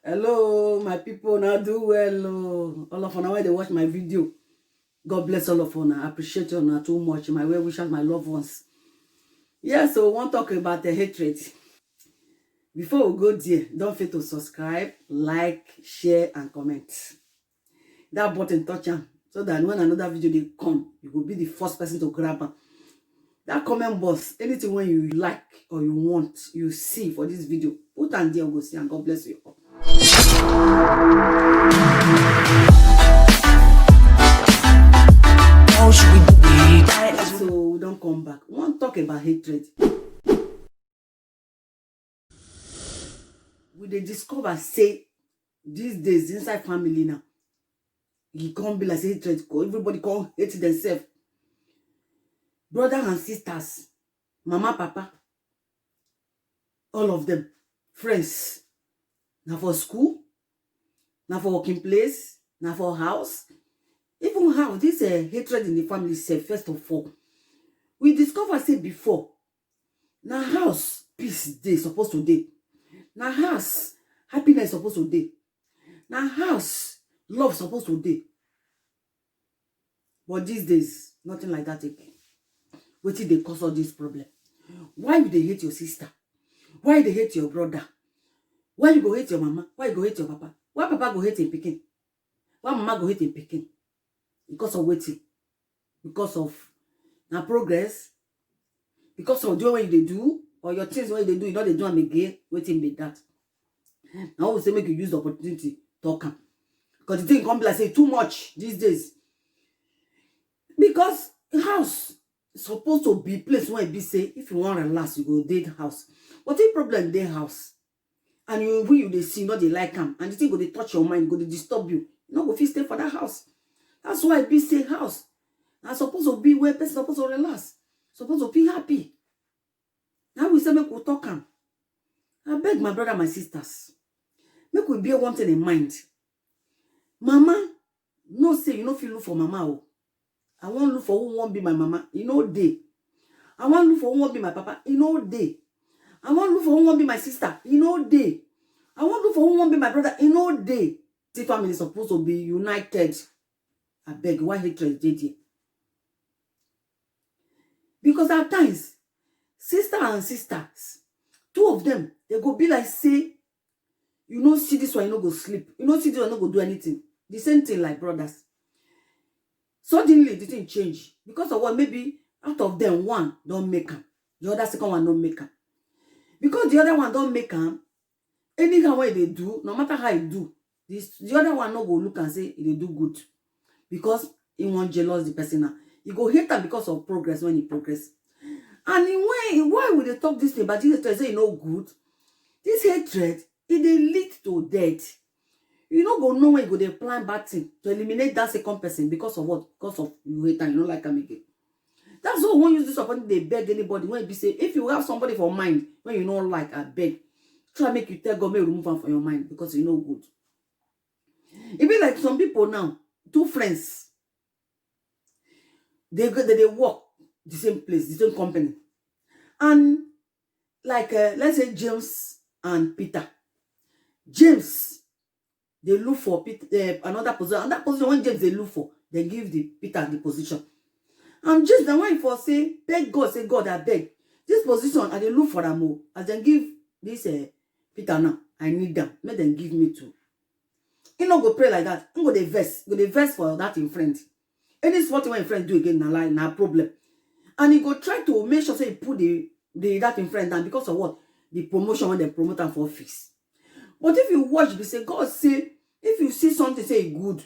Hello, my people. Now do well. Oh. All of you now when they watch my video. God bless all of you. I appreciate you now too much. My well wishes, my loved ones. Yeah, so we want to talk about the hatred. Before we go there, don't forget to subscribe, like, share, and comment. That button touch am so that when another video they come, you will be the first person to grab am. That comment box, anything when you like or you want, you see for this video, put am there, we go see, and God bless you all. How should we do it? So we don't come back. We want to talk about hatred. We dey discover say these days inside family now, e can't be like hatred. Everybody can't hate themselves. Brothers and sisters, mama, papa, all of them, friends. Now for school, now for working place, now for house. Even how this hatred in the family self, first of all, we discover say before, now house peace dey supposed to dey. Now house happiness supposed to dey. Now house love supposed to dey. But these days, nothing like that again. Wetin dey cause all this problem? Why you dey hate your sister? Why you dey hate your brother? Why you go hate your mama? Why you go hate your papa? Why papa go hate him pikin? Why mama go hate him pikin? Because of wetin? Because of na progress? Because of doing what you dey do, or your things what you dey do, you know they do am again. Wetin be that? Now we say make you use the opportunity talk am, because the thing come be like say too much these days. Because house supposed to be place where it be say if you want relax, you go date house. But the problem dey house, and you dey see, you know they like am, and the thing go dey touch your mind, go dey disturb you. You no go fit stay for that house. That's why it be say house na supposed to be where person supposed to relax, supposed to be happy. Now we say make we talk am. I beg my brother, my sisters, make we bear one thing in mind. Mama, no say you no feel look for mama. Oh, I want look for who won't be my mama. You know day. I want look for who won't be my papa. You know day. I want look for who won't be my sister. You know day. I want look for who won't be my brother. You know day. The family is supposed to be united. I beg, why hatred dey there? Because at times, sister and sisters, two of them, they go be like say, you know, see this one, you no go sleep. You know, see this one, no go do anything. The same thing like brothers. Suddenly, the thing change. Because of what? Maybe out of them, one don't make am. The other second one don't make am. Because the other one don't make am, anyhow what they do, no matter how you do, the other one no go look and say they do good. Because he want jealous the person now. He go hate am because of progress when he progress. And why would they talk this thing about this hatred? Say no good. This hatred, it dey lead to death. You no go know when you go dey plan bad thing to eliminate that second person because of what? Because of you hate and you don't like am again. That's why we won't use this opportunity. They beg anybody when you say if you have somebody for mind when you don't like, I beg, try make you tell God may remove them from your mind because you know good. It be like some people now, two friends, they work the same place, the same company, and like let's say James and Peter. James, they look for Peter, another position. And that position when James they look for, they give the Peter the position. And James the one for say, beg God, say God, I beg this position, and they look for them more. As they give this Peter now, I need them. Make them give me too. You know, go pray like that. You go the verse for that in friend. Any sport when friend do again, na lie, na problem. And he go try to make sure say he put the that in friend down because of what? The promotion when they promote them for office. But if you watch, they say God say, if you see something say good,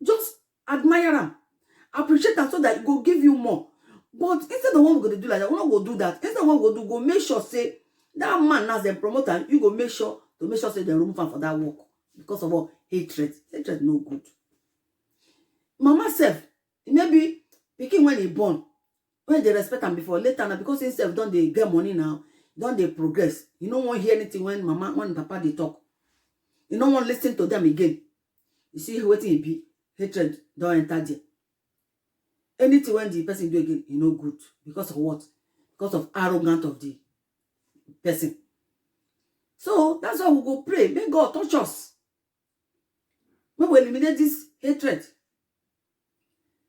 just admire them, appreciate them so that it will give you more. But instead of what we're going to do like that, we're not going to do that. Instead of what we're going to do, go make sure say that man as the promoter, you go make sure say they remove him for that work because of what? Hatred. Hatred no good. Mama self, maybe pikin when he born, when they respect him before, later now because himself don't they get money now, don't they progress. You don't want to hear anything when mama, when papa they talk. You don't want to listen to them again. You see what it be? Hatred don't enter there. Anything when the person do again, you know good. Because of what? Because of arrogance of the person. So that's why we go pray. May God touch us. May we eliminate this hatred.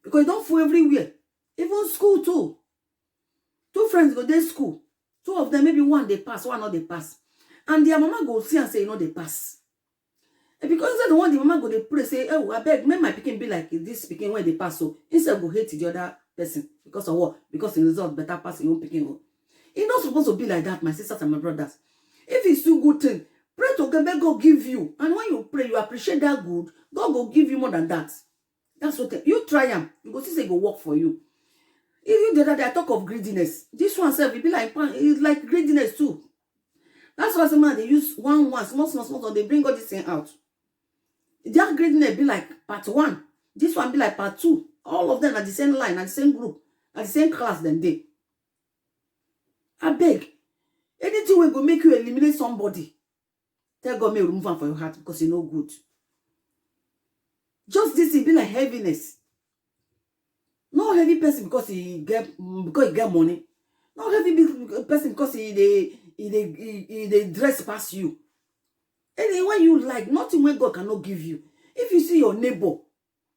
Because it don't fall everywhere. Even school too. Two friends go to school. Two of them, maybe one they pass, one not they pass. And their mama go see and say, they pass. And because instead the one the mama go they pray, say, oh, I beg, make my pikin be like this pikin when they pass. So instead go hate the other person. Because of what? Because the result better pass your own pikin. It's not supposed to be like that, my sisters and my brothers. If it's too good thing, pray to God, God give you. And when you pray, you appreciate that good, God will give you more than that. That's what you try them. You go see say go work for you. If you the other day I talk of greediness, this one self it be like it's like greediness too. That's why some man they use one small, so they bring all this thing out. That greediness be like part 1. This one be like part 2. All of them are the same line, at the same group, at the same class than they. I beg. Anything will go make you eliminate somebody. Tell God may remove them from your heart because you're no good. Just this, it be like heaviness. No heavy person because he get money. Not heavy person because he dress past you. Anyway, you like nothing when God cannot give you. If you see your neighbor,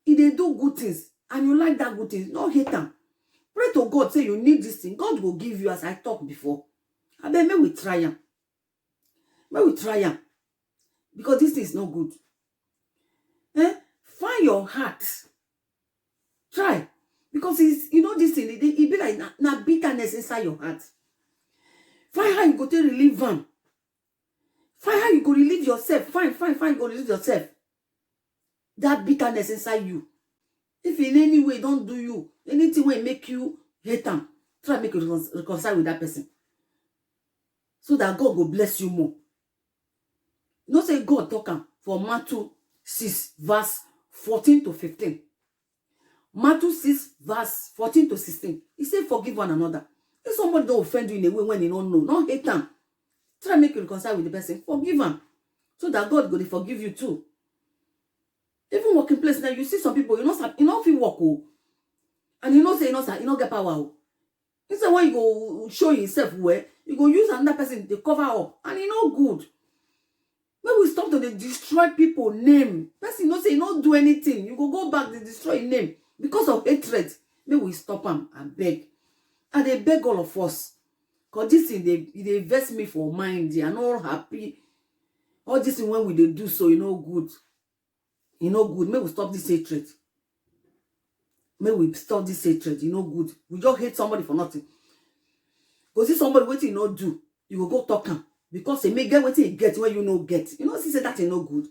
if they do good things and you like that good things, don't hate them. Pray to God, say you need this thing. God will give you, as I talked before. I bet may we try him. May we try him. Because this thing is not good. Find your heart. Try. Because it's, you know, this thing, it be like na bitterness inside your heart. Find how you go to relieve them. Find how you go relieve yourself. Find you go relieve yourself. That bitterness inside you. If in any way don't do you, anything will make you hate them, try to make you reconcile with that person. So that God will bless you more. You know, say God talk for Matthew 6, verse 14 to 15. Matthew 6, verse 14 to 16. He said, forgive one another. If somebody don't offend you in a way when you don't know, don't hate them. Try to make you reconcile with the person. Forgive them. So that God will forgive you too. Even working place now, you see some people, you know if you work, and you know say, you know get power. Instead when you go show yourself where, you go use another person to cover up. And you know good. When we stop to destroy people name, person no say you don't do anything. You go back to destroy name because of hatred. Maybe we stop them and beg. And they beg all of us. Because this thing, they vex me for mind. They are not happy. All this thing when we they do so, you know good. You know good. May we stop this hatred. May we stop this hatred. You know good. We just hate somebody for nothing. Because if somebody waiting you not do, you will go talk him. Because they may get what he get when you know get. You know, she said that is no good.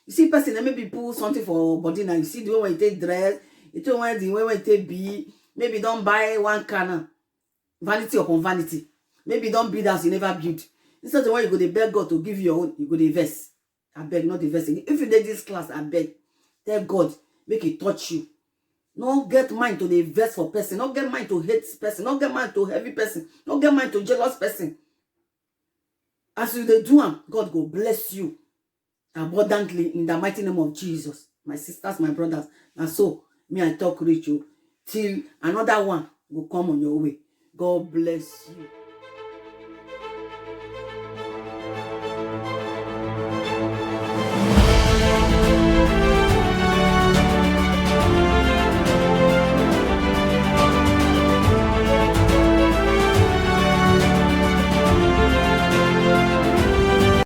You see person that maybe pull something for body now. You see the way when you take dress, you take when the way when you take be, maybe don't buy one can. Vanity upon vanity. Maybe don't build as you never build. Instead of when you go to beg God to give you your own, you go to invest. I beg, not investing. If you did this class, I beg. Tell God, make it touch you. Not get mind to the invest for person. Not get mind to hate person. Not get mind to heavy person. Not get mind to jealous person. As you do them, God will bless you abundantly in the mighty name of Jesus. My sisters, my brothers. And so, me I talk with you till another one will come on your way. God bless you.